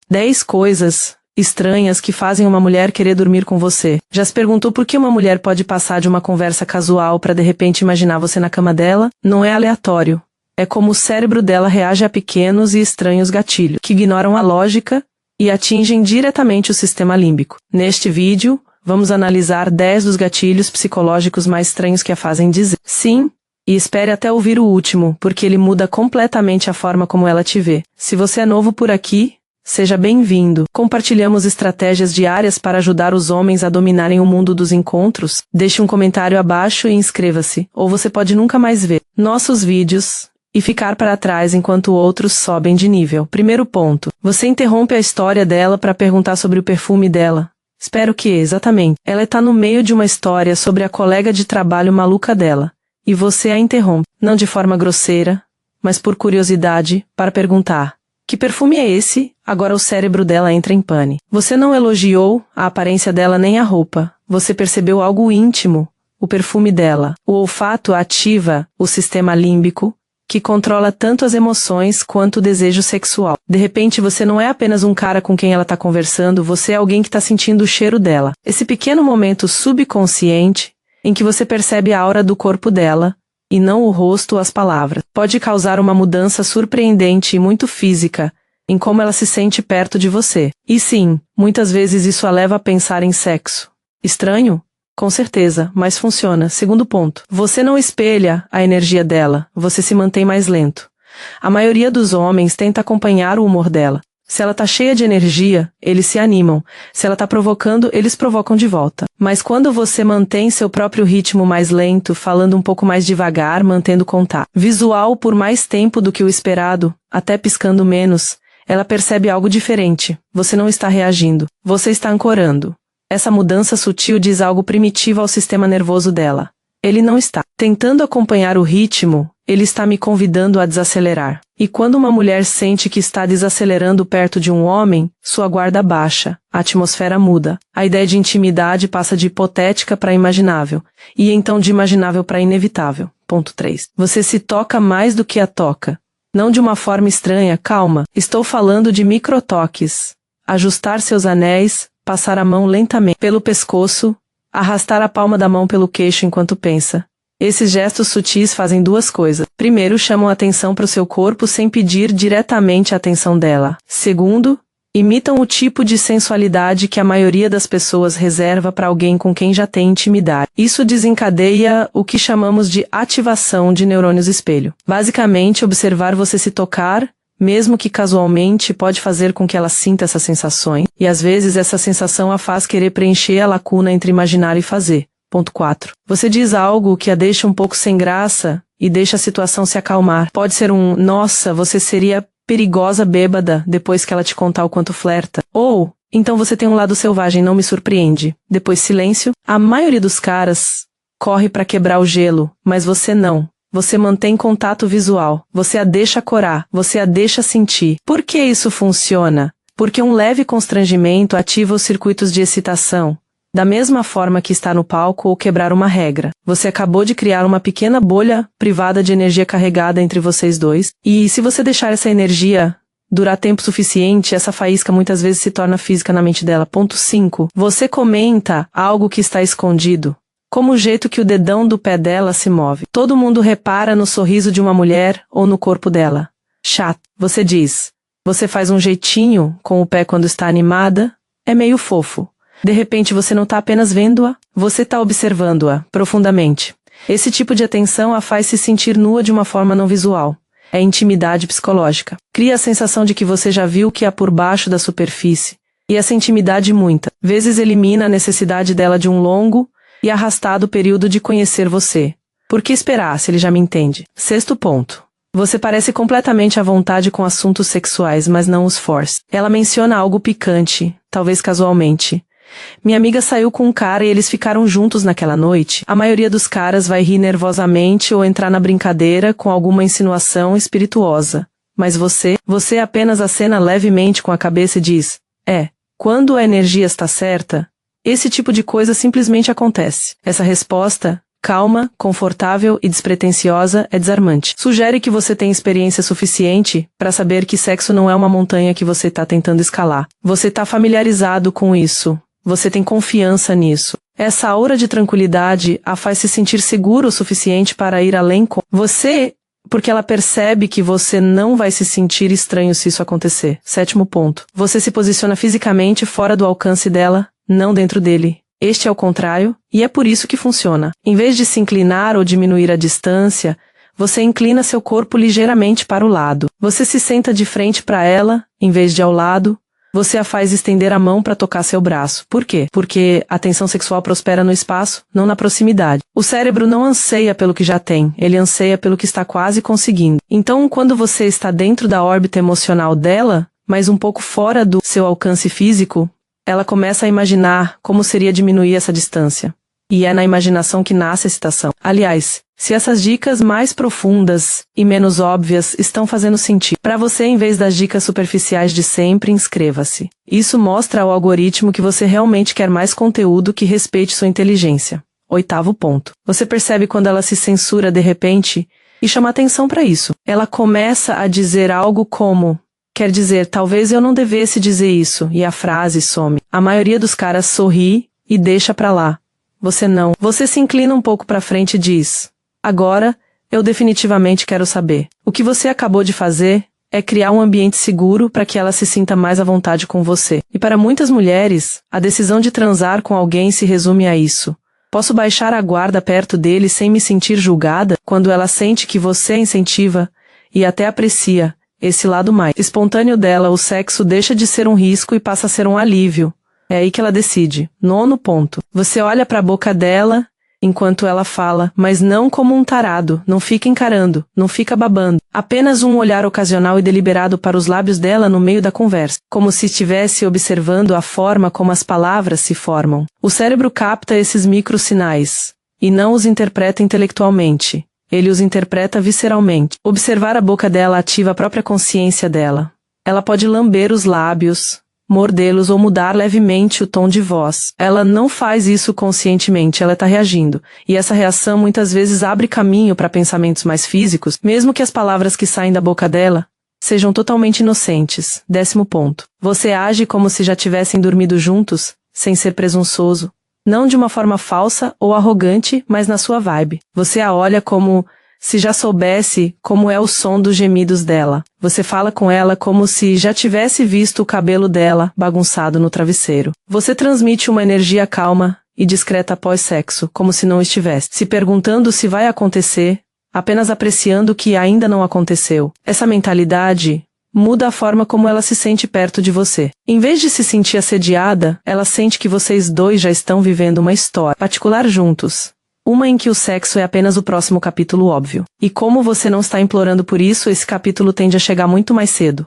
10 coisas estranhas que fazem uma mulher querer dormir com você. Já se perguntou por que uma mulher pode passar de uma conversa casual para de repente imaginar você na cama dela? Não é aleatório. É como o cérebro dela reage a pequenos e estranhos gatilhos, que ignoram a lógica e atingem diretamente o sistema límbico. Neste vídeo, vamos analisar 10 dos gatilhos psicológicos mais estranhos que a fazem dizer sim, e espere até ouvir o último, porque ele muda completamente a forma como ela te vê. Se você é novo por aqui, seja bem-vindo. Compartilhamos estratégias diárias para ajudar os homens a dominarem o mundo dos encontros. Deixe um comentário abaixo e inscreva-se, ou você pode nunca mais ver nossos vídeos e ficar para trás enquanto outros sobem de nível. Primeiro ponto. Você interrompe a história dela para perguntar sobre o perfume dela. Espero que, exatamente, ela está no meio de uma história sobre a colega de trabalho maluca dela, e você a interrompe, não de forma grosseira, mas por curiosidade, para perguntar: que perfume é esse? Agora o cérebro dela entra em pane. Você não elogiou a aparência dela nem a roupa. Você percebeu algo íntimo, o perfume dela. O olfato ativa o sistema límbico, que controla tanto as emoções quanto o desejo sexual. De repente você não é apenas um cara com quem ela está conversando, você é alguém que está sentindo o cheiro dela. Esse pequeno momento subconsciente, em que você percebe a aura do corpo dela, e não o rosto ou as palavras, pode causar uma mudança surpreendente e muito física em como ela se sente perto de você. E sim, muitas vezes isso a leva a pensar em sexo. Estranho? Com certeza, mas funciona. Segundo ponto. Você não espelha a energia dela, você se mantém mais lento. A maioria dos homens tenta acompanhar o humor dela. Se ela tá cheia de energia, eles se animam. Se ela tá provocando, eles provocam de volta. Mas quando você mantém seu próprio ritmo mais lento, falando um pouco mais devagar, mantendo contato visual por mais tempo do que o esperado, até piscando menos, ela percebe algo diferente. Você não está reagindo. Você está ancorando. Essa mudança sutil diz algo primitivo ao sistema nervoso dela. Ele não está tentando acompanhar o ritmo, ele está me convidando a desacelerar. E quando uma mulher sente que está desacelerando perto de um homem, sua guarda baixa, a atmosfera muda. A ideia de intimidade passa de hipotética para imaginável, e então de imaginável para inevitável. Ponto 3. Você se toca mais do que a toca. Não de uma forma estranha, calma. Estou falando de microtoques. Ajustar seus anéis, passar a mão lentamente pelo pescoço, arrastar a palma da mão pelo queixo enquanto pensa. Esses gestos sutis fazem duas coisas. Primeiro, chamam a atenção para o seu corpo sem pedir diretamente a atenção dela. Segundo, imitam o tipo de sensualidade que a maioria das pessoas reserva para alguém com quem já tem intimidade. Isso desencadeia o que chamamos de ativação de neurônios espelho. Basicamente, observar você se tocar, mesmo que casualmente, pode fazer com que ela sinta essas sensações, e às vezes essa sensação a faz querer preencher a lacuna entre imaginar e fazer. Ponto 4. Você diz algo que a deixa um pouco sem graça e deixa a situação se acalmar. Pode ser um: nossa, você seria perigosa bêbada depois que ela te contar o quanto flerta. Ou, então você tem um lado selvagem, não me surpreende. Depois silêncio. A maioria dos caras corre para quebrar o gelo, mas você não. Você mantém contato visual. Você a deixa corar. Você a deixa sentir. Por que isso funciona? Porque um leve constrangimento ativa os circuitos de excitação. Da mesma forma que estar no palco ou quebrar uma regra. Você acabou de criar uma pequena bolha privada de energia carregada entre vocês dois, e se você deixar essa energia durar tempo suficiente, essa faísca muitas vezes se torna física na mente dela. Ponto 5. Você comenta algo que está escondido, como o jeito que o dedão do pé dela se move. Todo mundo repara no sorriso de uma mulher ou no corpo dela. Chato. Você diz. Você faz um jeitinho com o pé quando está animada. É meio fofo. De repente você não está apenas vendo-a, você está observando-a profundamente. Esse tipo de atenção a faz se sentir nua de uma forma não visual. É intimidade psicológica. Cria a sensação de que você já viu o que há por baixo da superfície. E essa intimidade muitas vezes elimina a necessidade dela de um longo e arrastado período de conhecer você. Por que esperar se ele já me entende? 6º ponto. Você parece completamente à vontade com assuntos sexuais, mas não os força. Ela menciona algo picante, talvez casualmente. Minha amiga saiu com um cara e eles ficaram juntos naquela noite. A maioria dos caras vai rir nervosamente ou entrar na brincadeira com alguma insinuação espirituosa. Mas você apenas acena levemente com a cabeça e diz: quando a energia está certa, esse tipo de coisa simplesmente acontece. Essa resposta calma, confortável e despretensiosa é desarmante. Sugere que você tem experiência suficiente para saber que sexo não é uma montanha que você está tentando escalar. Você está familiarizado com isso. Você tem confiança nisso. Essa aura de tranquilidade a faz se sentir seguro o suficiente para ir além com você, porque ela percebe que você não vai se sentir estranho se isso acontecer. 7º ponto. Você se posiciona fisicamente fora do alcance dela, não dentro dele. Este é o contrário, e é por isso que funciona. Em vez de se inclinar ou diminuir a distância, você inclina seu corpo ligeiramente para o lado. Você se senta de frente para ela, em vez de ao lado. Você a faz estender a mão para tocar seu braço. Por quê? Porque a tensão sexual prospera no espaço, não na proximidade. O cérebro não anseia pelo que já tem, ele anseia pelo que está quase conseguindo. Então, quando você está dentro da órbita emocional dela, mas um pouco fora do seu alcance físico, ela começa a imaginar como seria diminuir essa distância. E é na imaginação que nasce a excitação. Aliás, se essas dicas mais profundas e menos óbvias estão fazendo sentido para você em vez das dicas superficiais de sempre, inscreva-se. Isso mostra ao algoritmo que você realmente quer mais conteúdo que respeite sua inteligência. 8º ponto. Você percebe quando ela se censura de repente e chama atenção para isso. Ela começa a dizer algo como: quer dizer, talvez eu não devesse dizer isso, e a frase some. A maioria dos caras sorri e deixa pra lá. Você não. Você se inclina um pouco pra frente e diz: agora, eu definitivamente quero saber. O que você acabou de fazer é criar um ambiente seguro para que ela se sinta mais à vontade com você. E para muitas mulheres, a decisão de transar com alguém se resume a isso. Posso baixar a guarda perto dele sem me sentir julgada? Quando ela sente que você incentiva e até aprecia esse lado mais espontâneo dela, o sexo deixa de ser um risco e passa a ser um alívio. É aí que ela decide. 9º ponto. Você olha para a boca dela enquanto ela fala, mas não como um tarado, não fica encarando, não fica babando. Apenas um olhar ocasional e deliberado para os lábios dela no meio da conversa, como se estivesse observando a forma como as palavras se formam. O cérebro capta esses microsinais e não os interpreta intelectualmente. Ele os interpreta visceralmente. Observar a boca dela ativa a própria consciência dela. Ela pode lamber os lábios, mordê-los ou mudar levemente o tom de voz. Ela não faz isso conscientemente, ela está reagindo. E essa reação muitas vezes abre caminho para pensamentos mais físicos, mesmo que as palavras que saem da boca dela sejam totalmente inocentes. 10º ponto. Você age como se já tivessem dormido juntos, sem ser presunçoso. Não de uma forma falsa ou arrogante, mas na sua vibe. Você a olha como se já soubesse como é o som dos gemidos dela. Você fala com ela como se já tivesse visto o cabelo dela bagunçado no travesseiro. Você transmite uma energia calma e discreta após sexo, como se não estivesse se perguntando se vai acontecer, apenas apreciando o que ainda não aconteceu. Essa mentalidade muda a forma como ela se sente perto de você. Em vez de se sentir assediada, ela sente que vocês dois já estão vivendo uma história particular juntos. Uma em que o sexo é apenas o próximo capítulo óbvio. E como você não está implorando por isso, esse capítulo tende a chegar muito mais cedo.